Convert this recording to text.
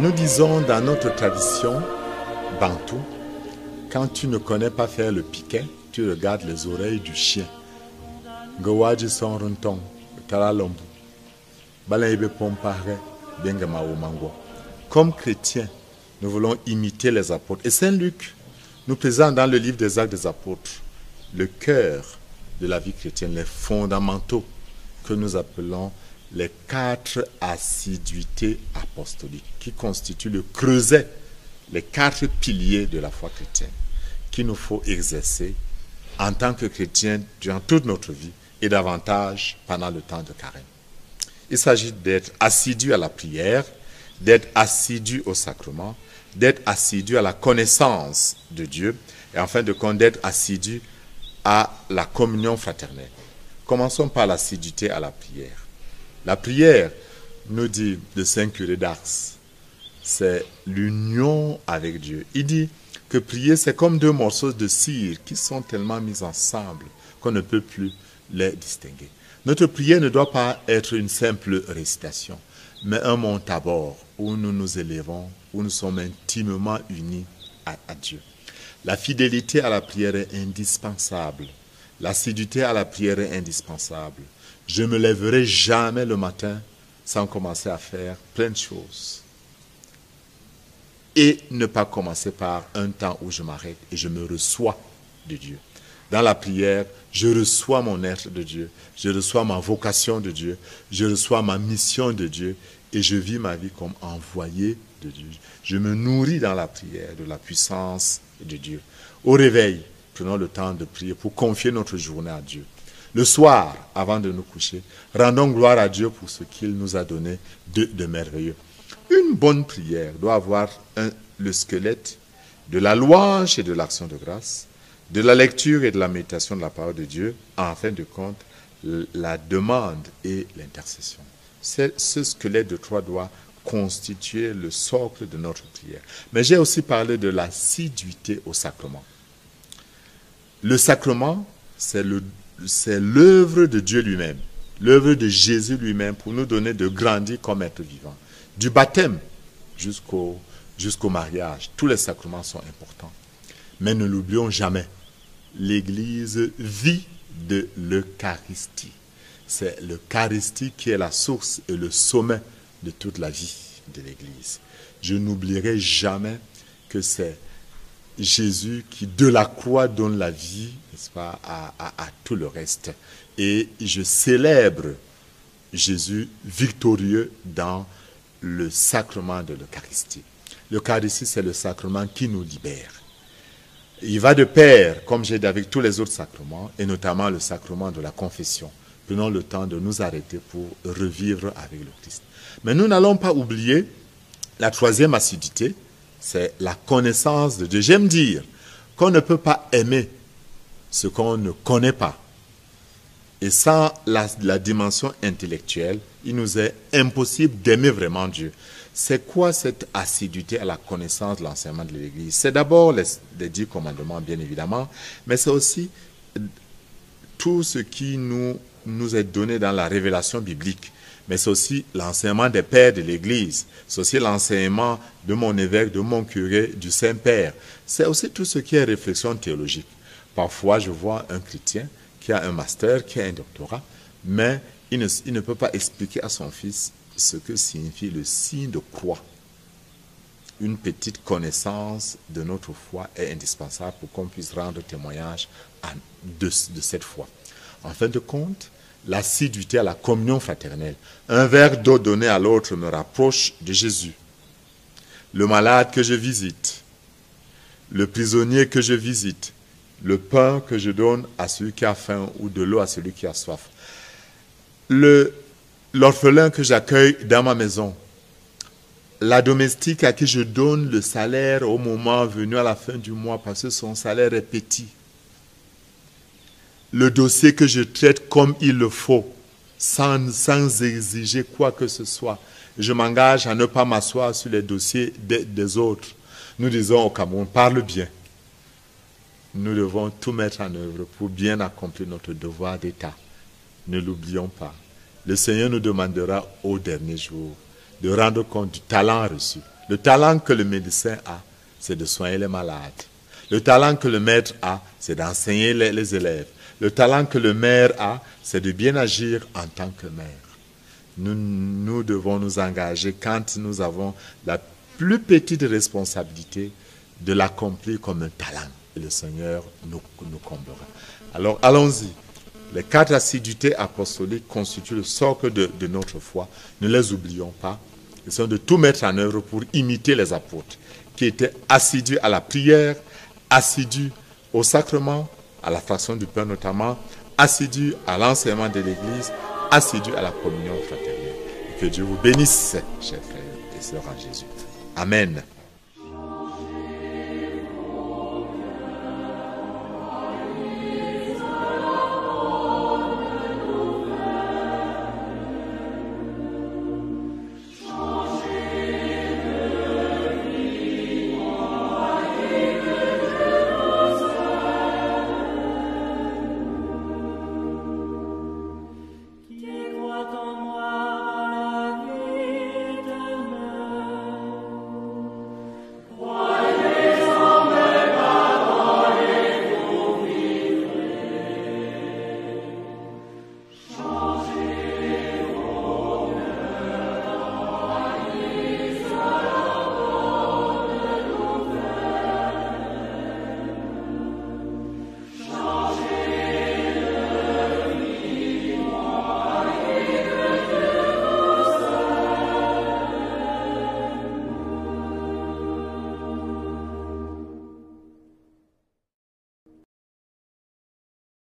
Nous disons dans notre tradition bantou, quand tu ne connais pas faire le piquet, tu regardes les oreilles du chien. Gawaji son runton, talalombu, balaybe pompare, bengama ou mango. Comme chrétiens, nous voulons imiter les apôtres. Et Saint Luc nous présente dans le livre des Actes des Apôtres le cœur de la vie chrétienne, les fondamentaux que nous appelons les 4 assiduités apostoliques, qui constituent le creuset, les 4 piliers de la foi chrétienne, qu'il nous faut exercer en tant que chrétiens durant toute notre vie et davantage pendant le temps de carême. Il s'agit d'être assidu à la prière, d'être assidu au sacrement, d'être assidu à la connaissance de Dieu et en fin de compte d'être assidu à la communion fraternelle. Commençons par l'assiduité à la prière. La prière, nous dit le Saint Curé d'Ars, c'est l'union avec Dieu. Il dit que prier, c'est comme 2 morceaux de cire qui sont tellement mis ensemble qu'on ne peut plus les distinguer. Notre prière ne doit pas être une simple récitation, mais un mont Tabor où nous nous élevons, où nous sommes intimement unis à Dieu. La fidélité à la prière est indispensable. L'assiduité à la prière est indispensable. Je ne me lèverai jamais le matin sans commencer à faire plein de choses. Et ne pas commencer par un temps où je m'arrête et je me reçois de Dieu. Dans la prière, je reçois mon être de Dieu, je reçois ma vocation de Dieu, je reçois ma mission de Dieu et je vis ma vie comme envoyé de Dieu. Je me nourris dans la prière de la puissance de Dieu. Au réveil, prenons le temps de prier pour confier notre journée à Dieu. Le soir, avant de nous coucher, rendons gloire à Dieu pour ce qu'il nous a donné de merveilleux. Une bonne prière doit avoir le squelette de la louange et de l'action de grâce, de la lecture et de la méditation de la parole de Dieu, en fin de compte, la demande et l'intercession. Ce squelette de 3 doit constituer le socle de notre prière. Mais j'ai aussi parlé de l'assiduité au sacrement. Le sacrement, c'est l'œuvre de Dieu lui-même, l'œuvre de Jésus lui-même pour nous donner de grandir comme être vivant. Du baptême jusqu'au mariage, tous les sacrements sont importants. Mais ne l'oublions jamais, l'Église vit de l'Eucharistie. C'est l'Eucharistie qui est la source et le sommet de toute la vie de l'Église. Je n'oublierai jamais que c'est Jésus qui, de la croix, donne la vie, n'est-ce pas, à tout le reste. Et je célèbre Jésus victorieux dans le sacrement de l'Eucharistie. L'Eucharistie, c'est le sacrement qui nous libère. Il va de pair, comme j'ai dit, avec tous les autres sacrements, et notamment le sacrement de la confession. Prenons le temps de nous arrêter pour revivre avec le Christ. Mais nous n'allons pas oublier la 3e assiduité, c'est la connaissance de Dieu. J'aime dire qu'on ne peut pas aimer ce qu'on ne connaît pas. Et sans la dimension intellectuelle, il nous est impossible d'aimer vraiment Dieu. C'est quoi cette assiduité à la connaissance de l'enseignement de l'Église? C'est d'abord les 10 commandements, bien évidemment, mais c'est aussi tout ce qui nous est donné dans la révélation biblique. Mais c'est aussi l'enseignement des pères de l'Église. C'est aussi l'enseignement de mon évêque, de mon curé, du Saint-Père. C'est aussi tout ce qui est réflexion théologique. Parfois, je vois un chrétien qui a un master, qui a un doctorat, mais il ne peut pas expliquer à son fils ce que signifie le signe de croix. Une petite connaissance de notre foi est indispensable pour qu'on puisse rendre témoignage de cette foi. En fin de compte, l'assiduité à la communion fraternelle. Un verre d'eau donné à l'autre me rapproche de Jésus. Le malade que je visite, le prisonnier que je visite, le pain que je donne à celui qui a faim ou de l'eau à celui qui a soif. L'orphelin que j'accueille dans ma maison, la domestique à qui je donne le salaire au moment venu à la fin du mois parce que son salaire est petit. Le dossier que je traite comme il le faut, sans exiger quoi que ce soit. Je m'engage à ne pas m'asseoir sur les dossiers des autres. Nous disons au Cameroun, parle bien. Nous devons tout mettre en œuvre pour bien accomplir notre devoir d'État. Ne l'oublions pas. Le Seigneur nous demandera au dernier jour de rendre compte du talent reçu. Le talent que le médecin a, c'est de soigner les malades. Le talent que le maître a, c'est d'enseigner les élèves. Le talent que le maire a, c'est de bien agir en tant que maire. Nous devons nous engager quand nous avons la plus petite responsabilité de l'accomplir comme un talent. Et le Seigneur nous comblera. Alors allons-y. Les 4 assiduités apostoliques constituent le socle de notre foi. Ne les oublions pas. Ils sont de tout mettre en œuvre pour imiter les apôtres, qui étaient assidus à la prière, assidus au sacrement, à la fraction du pain notamment, assidus à l'enseignement de l'Église, assidus à la communion fraternelle. Et que Dieu vous bénisse, chers frères et sœurs en Jésus. Amen.